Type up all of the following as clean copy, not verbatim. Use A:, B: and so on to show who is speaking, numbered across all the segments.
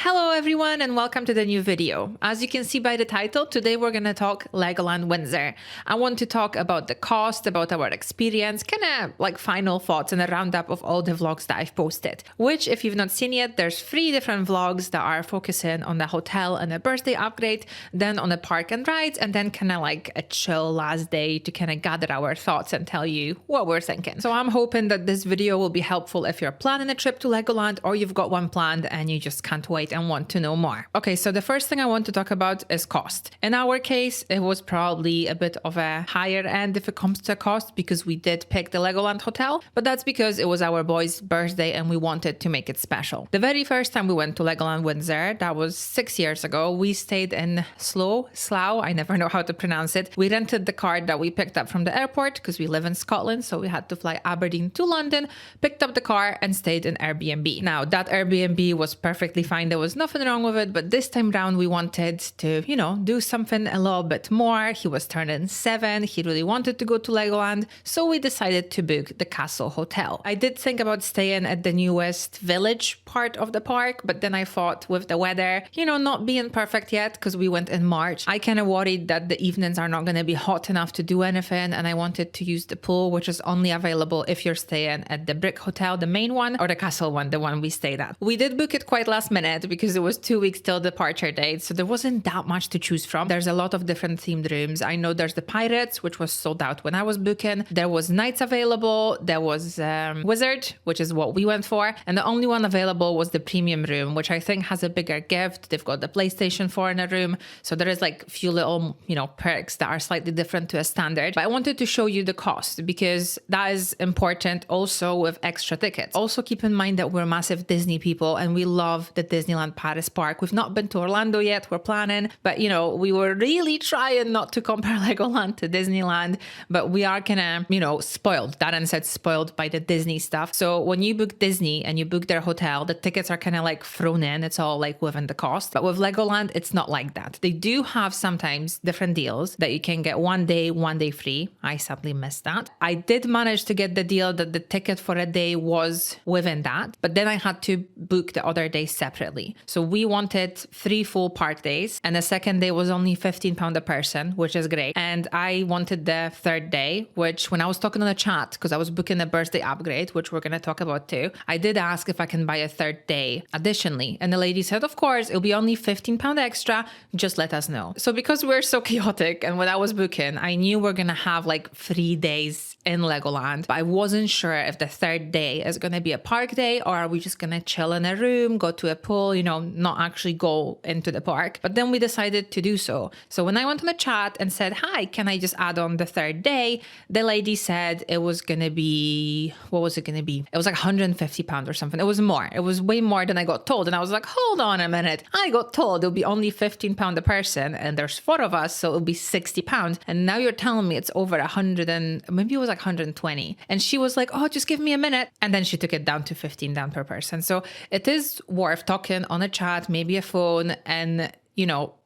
A: Hello everyone and welcome to the new video. As you can see by the title, today we're going to talk Legoland Windsor. I want to talk about the cost, about our experience, kind of like final thoughts and a roundup of all the vlogs that I've posted. Which, if you've not seen yet, there's 3 different vlogs that are focusing on the hotel and a birthday upgrade, then on the park and rides, and then kind of like a chill last day to kind of gather our thoughts and tell you what we're thinking. So I'm hoping that this video will be helpful if you're planning a trip to Legoland or you've got one planned and you just can't wait and want to know more. Okay, so the first thing I want to talk about is cost. In our case, it was probably a bit of a higher end if it comes to cost because we did pick the Legoland hotel, but that's because it was our boy's birthday and we wanted to make it special. The very first time we went to Legoland Windsor, that was 6 years ago, we stayed in Slough, I never know how to pronounce it. We rented the car that we picked up from the airport because we live in Scotland, so we had to fly Aberdeen to London, picked up the car and stayed in Airbnb. Now, that Airbnb was perfectly fine. There was nothing wrong with it, but this time round we wanted to, do something a little bit more. He was turning 7. He really wanted to go to Legoland, so we decided to book the Castle Hotel. I did think about staying at the newest village part of the park, but then I thought with the weather, not being perfect yet because we went in March, I kind of worried that the evenings are not going to be hot enough to do anything, and I wanted to use the pool, which is only available if you're staying at the Brick Hotel, the main one, or the Castle one, the one we stayed at. We did book it quite last minute because it was 2 weeks till departure date, so there wasn't that much to choose from. There's a lot of different themed rooms. I know there's the Pirates, which was sold out when I was booking. There was Knights available. There was Wizard, which is what we went for. And the only one available was the premium room, which I think has a bigger gift. They've got the PlayStation 4 in a room. So there is like a few little, perks that are slightly different to a standard. But I wanted to show you the cost because that is important also with extra tickets. Also keep in mind that we're massive Disney people and we love the Disneyland Paris park. We've not been to Orlando yet, we're planning, but we were really trying not to compare Legoland to Disneyland, but we are kind of, spoiled. Darren said spoiled by the Disney stuff. So when you book Disney and you book their hotel, the tickets are kind of like thrown in. It's all like within the cost. But with Legoland, it's not like that. They do have sometimes different deals that you can get one day free. I sadly missed that. I did manage to get the deal that the ticket for a day was within that, but then I had to book the other day separately. So we wanted 3 full park days and the second day was only £15 a person, which is great. And I wanted the third day, which when I was talking on the chat, because I was booking a birthday upgrade, which we're going to talk about too, I did ask if I can buy a third day additionally. And the lady said, of course, it'll be only £15 extra. Just let us know. So because we're so chaotic and when I was booking, I knew we're going to have like 3 days in Legoland, but I wasn't sure if the third day is going to be a park day or are we just going to chill in a room, go to a pool, not actually go into the park. But then we decided to do so. So when I went on the chat and said, hi, can I just add on the third day? The lady said it was going to be, what was it going to be? It was like £150 or something. It was more. It was way more than I got told. And I was like, hold on a minute. I got told it'll be only £15 a person and there's 4 of us, so it'll be £60. And now you're telling me it's over 100 and maybe it was like 120. And she was like, oh, just give me a minute. And then she took it down to 15 down per person. So it is worth talking on a chat, maybe a phone, and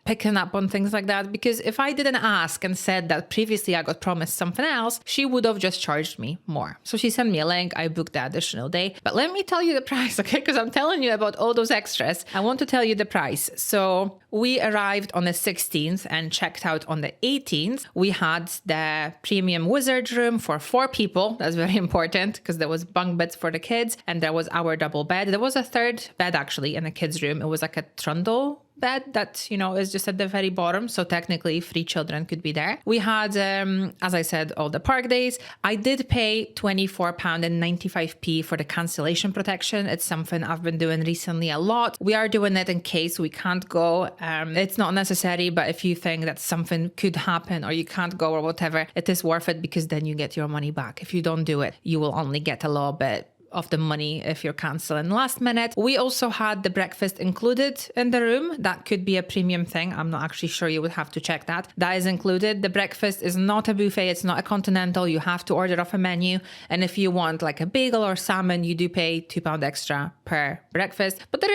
A: picking up on things like that, because if I didn't ask and said that previously I got promised something else, she would have just charged me more. So she sent me a link, I booked the additional day, but let me tell you the price, okay? Because I'm telling you about all those extras. I want to tell you the price. So we arrived on the 16th and checked out on the 18th. We had the premium wizard room for 4 people. That's very important because there was bunk beds for the kids and there was our double bed. There was a third bed actually in the kids' room. It was like a trundle bed that, is just at the very bottom. So technically 3 children could be there. We had, as I said, all the park days. I did pay £24.95 for the cancellation protection. It's something I've been doing recently a lot. We are doing it in case we can't go. It's not necessary, but if you think that something could happen or you can't go or whatever, it is worth it because then you get your money back. If you don't do it, you will only get a little bit of the money if you're canceling last minute. We also had the breakfast included in the room. That could be a premium thing. I'm not actually sure, you would have to check that. That is included. The breakfast is not a buffet. It's not a continental. You have to order off a menu. And if you want like a bagel or salmon, you do pay £2 extra per breakfast. But there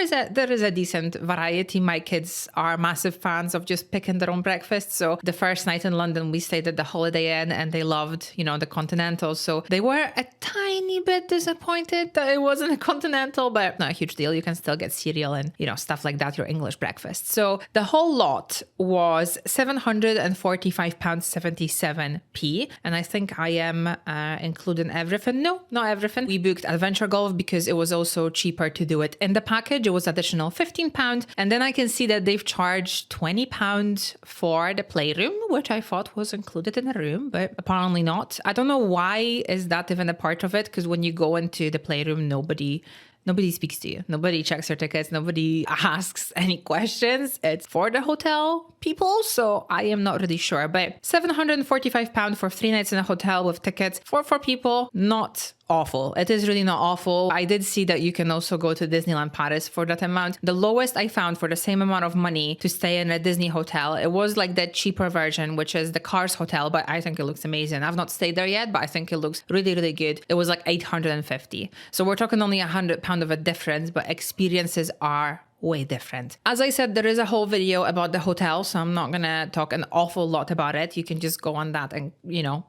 A: is a decent variety. My kids are massive fans of just picking their own breakfast. So the first night in London, we stayed at the Holiday Inn and they loved, the continentals. So they were a tiny bit disappointed disappointed that it wasn't a continental, but not a huge deal. You can still get cereal and, stuff like that, your English breakfast. So the whole lot was £745.77. And I think I am including everything. No, not everything. We booked Adventure Golf because it was also cheaper to do it in the package. It was additional £15. And then I can see that they've charged £20 for the playroom, which I thought was included in the room, but apparently not. I don't know why is that even a part of it, because when you go into the playroom, nobody speaks to you. Nobody checks your tickets. Nobody asks any questions. It's for the hotel people. So I am not really sure. But £745 for 3 nights in a hotel with tickets for 4 people, not awful. It is really not awful. I did see that you can also go to Disneyland Paris for that amount. The lowest I found for the same amount of money to stay in a Disney hotel, it was like that cheaper version, which is the Cars Hotel, but I think it looks amazing. I've not stayed there yet, but I think it looks really, really good. It was like £850. So we're talking only £100 of a difference, but experiences are way different. As I said, there is a whole video about the hotel, so I'm not gonna talk an awful lot about it. You can just go on that and,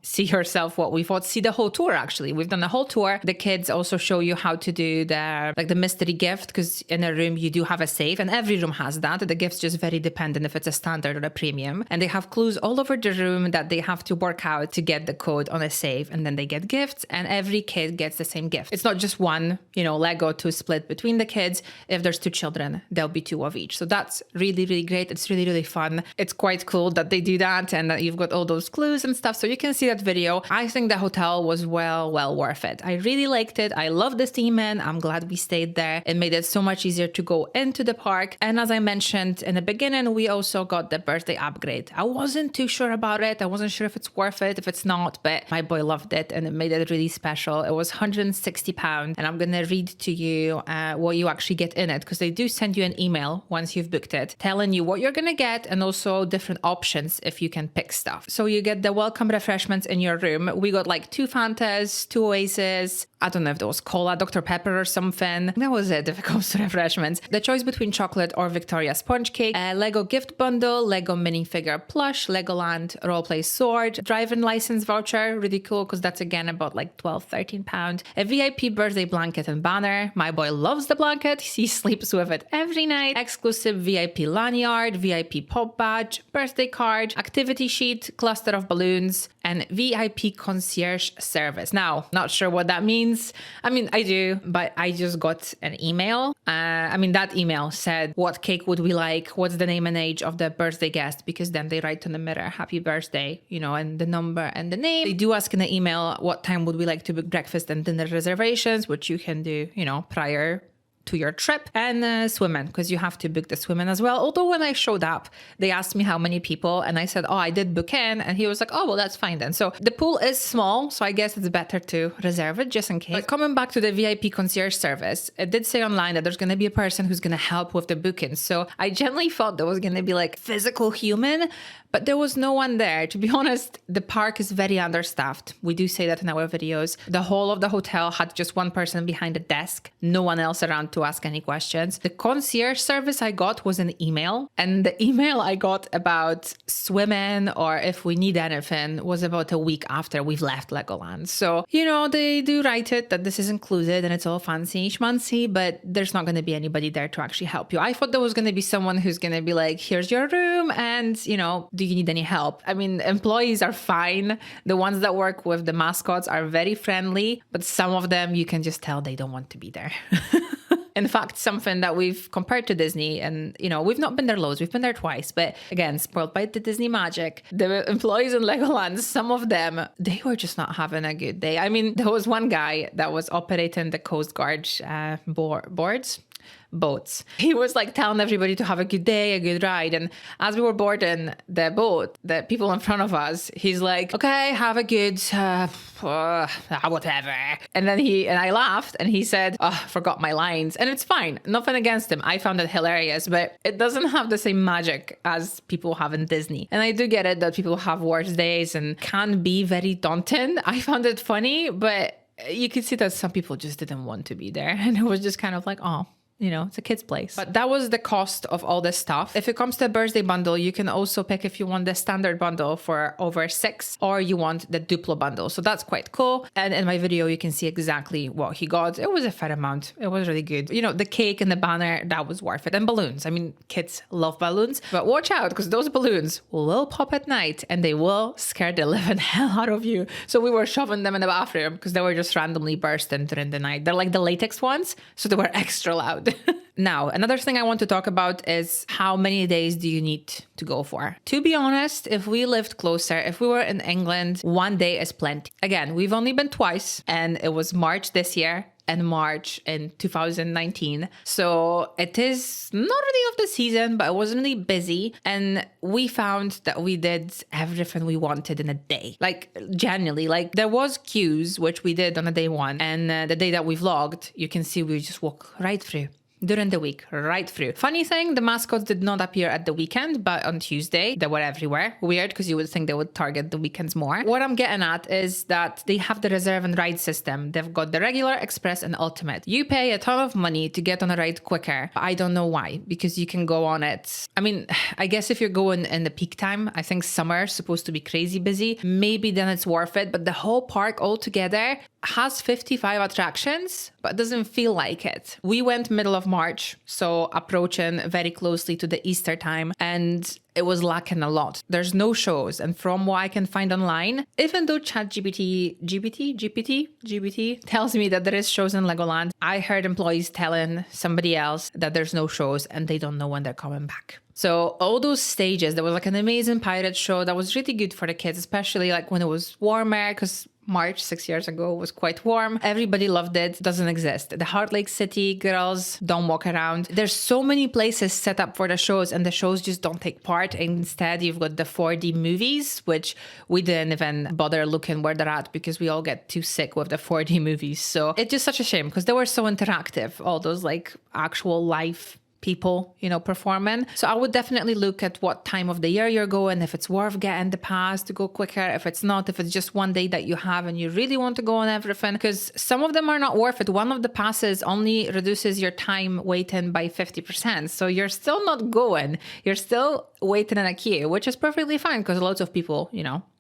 A: see yourself what we thought. See the whole tour, actually. We've done the whole tour. The kids also show you how to do the mystery gift, because in a room you do have a safe, and every room has that. The gift's just very dependent if it's a standard or a premium. And they have clues all over the room that they have to work out to get the code on a safe, and then they get gifts, and every kid gets the same gift. It's not just one, Lego to split between the kids. If there's 2 children, there'll be 2 of each. So that's really, really great. It's really, really fun. It's quite cool that they do that and that you've got all those clues and stuff. So you can see that video. I think the hotel was well worth it. I really liked it. I love the theme in. I'm glad we stayed there. It made it so much easier to go into the park. And as I mentioned in the beginning, we also got the birthday upgrade. I wasn't too sure about it. I wasn't sure if it's worth it, if it's not, but my boy loved it and it made it really special. It was £160. And I'm going to read to you what you actually get in it, because they do send you an email once you've booked it, telling you what you're going to get and also different options if you can pick stuff. So you get the welcome refreshments in your room. We got like 2 Fantas, 2 Oasis. I don't know if there was cola, Dr. Pepper or something. That was it if it comes to refreshments. The choice between chocolate or Victoria sponge cake, a Lego gift bundle, Lego minifigure plush, Legoland roleplay sword, driving license voucher, really cool because that's again about like £12-13. A VIP birthday blanket and banner. My boy loves the blanket. He sleeps with it every night. Exclusive VIP lanyard, VIP pop badge, birthday card, activity sheet, cluster of balloons, and VIP concierge service. Now, not sure what that means. I mean, I do, but I just got an email. That email said, what cake would we like? What's the name and age of the birthday guest? Because then they write on the mirror, happy birthday, and the number and the name. They do ask in the email, what time would we like to book breakfast and dinner reservations, which you can do, prior to your trip, and swimming, because you have to book the swimming as well. Although when I showed up, they asked me how many people, and I said, I did book in, and he was like, well, that's fine then. So the pool is small, so I guess it's better to reserve it just in case. But coming back to the VIP concierge service, it did say online that there's going to be a person who's going to help with the booking. So I generally thought there was going to be like physical human, but there was no one there. To be honest, the park is very understaffed. We do say that in our videos. The whole of the hotel had just one person behind the desk, no one else around to ask any questions. The concierge service I got was an email, and the email I got about swimming or if we need anything was about a week after we've left Legoland. So, they do write it that this is included and it's all fancy schmancy, but there's not going to be anybody there to actually help you. I thought there was going to be someone who's going to be like, here's your room and, do you need any help? I mean, employees are fine. The ones that work with the mascots are very friendly, but some of them you can just tell they don't want to be there. In fact, something that we've compared to Disney, and we've not been there loads, we've been there twice, but again, spoiled by the Disney magic. The employees in Legoland, some of them, they were just not having a good day. I mean, there was one guy that was operating the Coast Guard boats. He was like telling everybody to have a good day, a good ride. And as we were boarding the boat, the people in front of us, he's like, okay, have a good, whatever. And then I laughed and he said, forgot my lines. And it's fine. Nothing against him. I found it hilarious, but it doesn't have the same magic as people have in Disney. And I do get it that people have worse days and can be very daunting. I found it funny, but you could see that some people just didn't want to be there. And it was just kind of like, it's a kid's place. But that was the cost of all this stuff. If it comes to a birthday bundle, you can also pick if you want the standard bundle for over 6 or you want the Duplo bundle. So that's quite cool. And in my video, you can see exactly what he got. It was a fair amount. It was really good. The cake and the banner, that was worth it. And balloons. I mean, kids love balloons, but watch out because those balloons will pop at night and they will scare the living hell out of you. So we were shoving them in the bathroom because they were just randomly bursting during the night. They're like the latex ones, so they were extra loud. Now, another thing I want to talk about is how many days do you need to go for? To be honest, if we lived closer, if we were in England, 1 day is plenty. Again, we've only been twice, and it was March this year and March in 2019. So it is not really of the season, but it was really busy. And we found that we did everything we wanted in a day. Like genuinely, like there was queues, which we did on a day one. And the day that we vlogged, you can see we just walk right through. During the week, right through. Funny thing, the mascots did not appear at the weekend, but on Tuesday, they were everywhere. Weird, because you would think they would target the weekends more. What I'm getting at is that they have the reserve and ride system. They've got the regular, express, and ultimate. You pay a ton of money to get on a ride quicker. I don't know why, because you can go on it. I mean, I guess if you're going in the peak time, I think summer is supposed to be crazy busy. Maybe then it's worth it, but the whole park altogether has 55 attractions, but doesn't feel like it. We went middle of March, so approaching very closely to the Easter time, and it was lacking a lot. There's no shows, and from what I can find online, even though GPT tells me that there is shows in Legoland, I heard employees telling somebody else that there's no shows and they don't know when they're coming back. So all those stages, there was like an amazing pirate show that was really good for the kids, especially like when it was warmer, because March 6 years ago was quite warm. Everybody loved it. Doesn't exist. The Heart Lake City girls don't walk around. There's so many places set up for the shows and the shows just don't take part. Instead, you've got the 4D movies, which we didn't even bother looking where they're at because we all get too sick with the 4D movies. So it's just such a shame because they were so interactive. All those like actual live people, performing. So I would definitely look at what time of the year you're going, if it's worth getting the pass to go quicker, if it's not, if it's just 1 day that you have and you really want to go on everything, because some of them are not worth it. One of the passes only reduces your time waiting by 50%. So you're still not going. You're still waiting in a queue, which is perfectly fine because lots of people,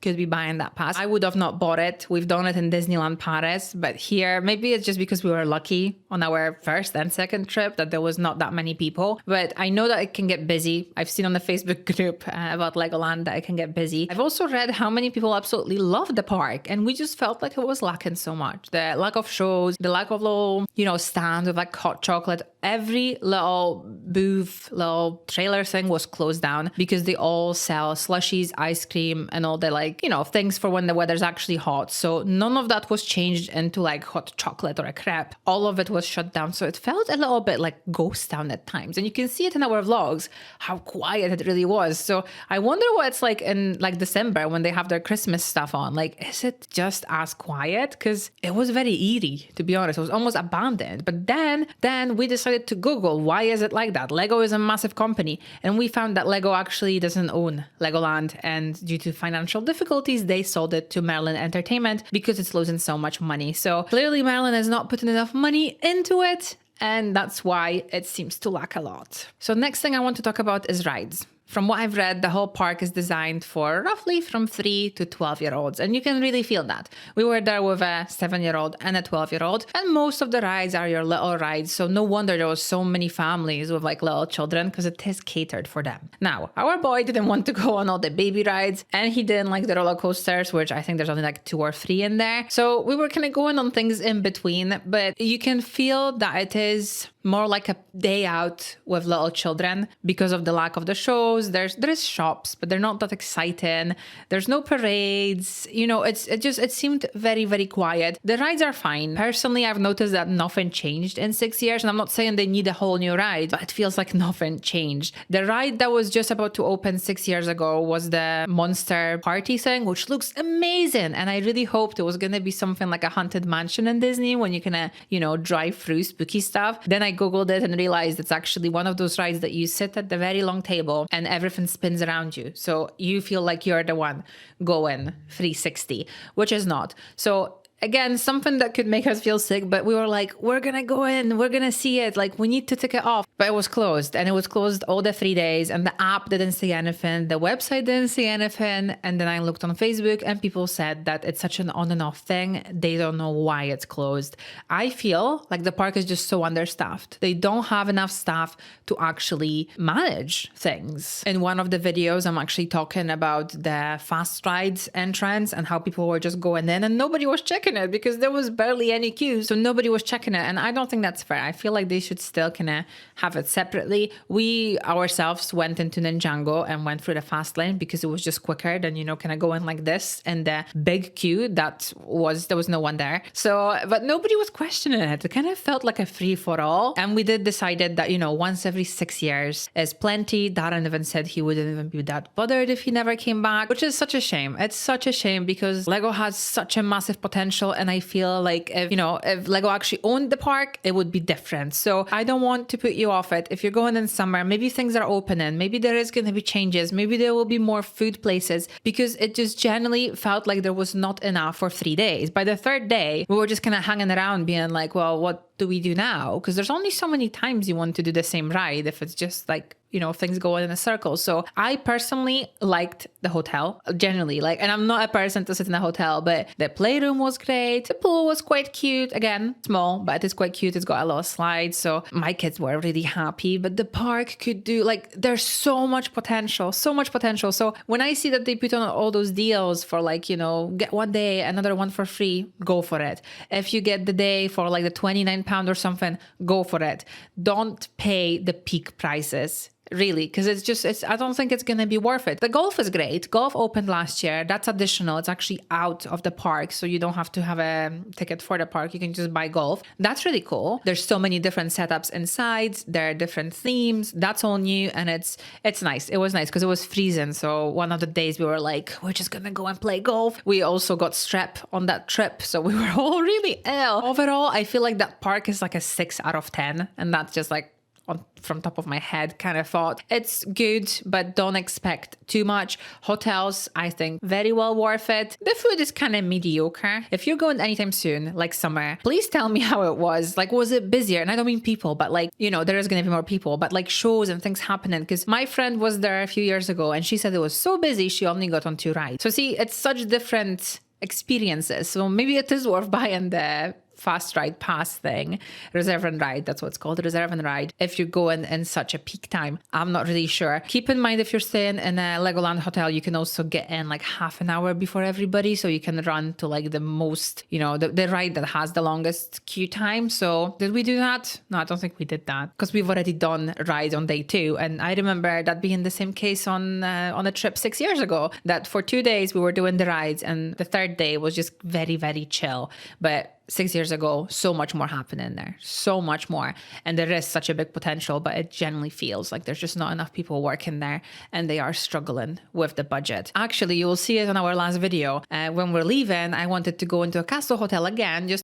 A: could be buying that pass. I would have not bought it. We've done it in Disneyland Paris, but here, maybe it's just because we were lucky on our first and second trip that there was not that many people. But I know that it can get busy. I've seen on the Facebook group about Legoland that it can get busy. I've also read how many people absolutely love the park, and we just felt like it was lacking so much. The lack of shows, the lack of little, stands with like hot chocolate. Every little booth, little trailer thing was closed down because they all sell slushies, ice cream, and all the things for when the weather's actually hot. So none of that was changed into like hot chocolate or a crepe. All of it was shut down. So it felt a little bit like ghost town at times. And you can see it in our vlogs, how quiet it really was. So I wonder what it's like in like December when they have their Christmas stuff on. Like, is it just as quiet? Because it was very eerie, to be honest. It was almost abandoned. But then we decided to Google, why is it like that? Lego is a massive company. And we found that Lego actually doesn't own Legoland. And due to financial difficulties, they sold it to Merlin Entertainment because it's losing so much money. So clearly Merlin is not putting enough money into it, and that's why it seems to lack a lot. So next thing I want to talk about is rides. From what I've read, the whole park is designed for roughly from 3 to 12-year-olds, and you can really feel that. We were there with a 7-year-old and a 12-year-old, and most of the rides are your little rides, so no wonder there was so many families with like little children, because it is catered for them. Now, our boy didn't want to go on all the baby rides, and he didn't like the roller coasters, which I think there's only like 2 or 3 in there. So we were kind of going on things in between, but you can feel that it is more like a day out with little children because of the lack of the shows. There is shops, but they're not that exciting. There's no parades. It seemed very, very quiet. The rides are fine. Personally, I've noticed that nothing changed in 6 years, and I'm not saying they need a whole new ride, but it feels like nothing changed. The ride that was just about to open 6 years ago was the Monster Party thing, which looks amazing. And I really hoped it was going to be something like a Haunted Mansion in Disney when you can, drive through spooky stuff. Then I Googled it and realized it's actually one of those rides that you sit at the very long table and everything spins around you. So you feel like you're the one going 360, which is not. So Again, something that could make us feel sick, but we were like, we're gonna go in, we're gonna see it, like we need to take it off. But it was closed, and it was closed all the 3 days, and the app didn't say anything, the website didn't say anything. And then I looked on Facebook and people said that it's such an on and off thing. They don't know why it's closed. I feel like the park is just so understaffed. They don't have enough staff to actually manage things. In one of the videos, I'm actually talking about the fast rides entrance and how people were just going in and nobody was checking it because there was barely any queues. So nobody was checking it. And I don't think that's fair. I feel like they should still kind of have it separately. We ourselves went into Ninjago and went through the fast lane because it was just quicker than, kind of going like this in the big queue there was no one there. So, but nobody was questioning it. It kind of felt like a free for all. And we did decided that, once every 6 years is plenty. Darren even said he wouldn't even be that bothered if he never came back, which is such a shame. It's such a shame because Lego has such a massive potential. And I feel like if Lego actually owned the park, it would be different. So I don't want to put you off it. If you're going in summer, maybe things are opening. Maybe there is going to be changes. Maybe there will be more food places because it just generally felt like there was not enough for 3 days. By the third day, we were just kind of hanging around being like, well, what do we do now? Because there's only so many times you want to do the same ride if it's just like, things go in a circle. So I personally liked the hotel, generally. And I'm not a person to sit in a hotel, but the playroom was great. The pool was quite cute. Again, small, but it's quite cute. It's got a lot of slides. So my kids were really happy. But the park could do, there's so much potential, so much potential. So when I see that they put on all those deals for get one day, another one for free, go for it. If you get the day for the £29 or something, go for it. Don't pay the peak prices. Really, because I don't think it's going to be worth it. The golf is great. Golf opened last year. That's additional. It's actually out of the park. So you don't have to have a ticket for the park. You can just buy golf. That's really cool. There's so many different setups inside. There are different themes. That's all new. And it's nice. It was nice because it was freezing. So one of the days we were like, we're just going to go and play golf. We also got strep on that trip. So we were all really ill. Overall, I feel like that park is a 6 out of 10. And that's just from top of my head kind of thought. It's good, but don't expect too much. Hotels, I think, very well worth it. The food is kind of mediocre. If you're going anytime soon, like summer, please tell me how it was. Was it busier? And I don't mean people, but there is going to be more people, but shows and things happening. Because my friend was there a few years ago and she said it was so busy, she only got on 2 rides. So see, it's such different experiences. So maybe it is worth buying the fast ride pass thing, reserve and ride, that's what it's called, reserve and ride, if you're going in such a peak time. I'm not really sure. Keep in mind, if you're staying in a Legoland hotel, you can also get in half an hour before everybody, so you can run to the most, the ride that has the longest queue time. So did we do that? No, I don't think we did that because we've already done rides on day 2, and I remember that being the same case on a trip 6 years ago, that for 2 days we were doing the rides and the third day was just very, very chill. But 6 years ago, so much more happening there, so much more. And there is such a big potential, but it generally feels like there's just not enough people working there and they are struggling with the budget. Actually, you will see it in our last video. When we're leaving, I wanted to go into a castle hotel again, just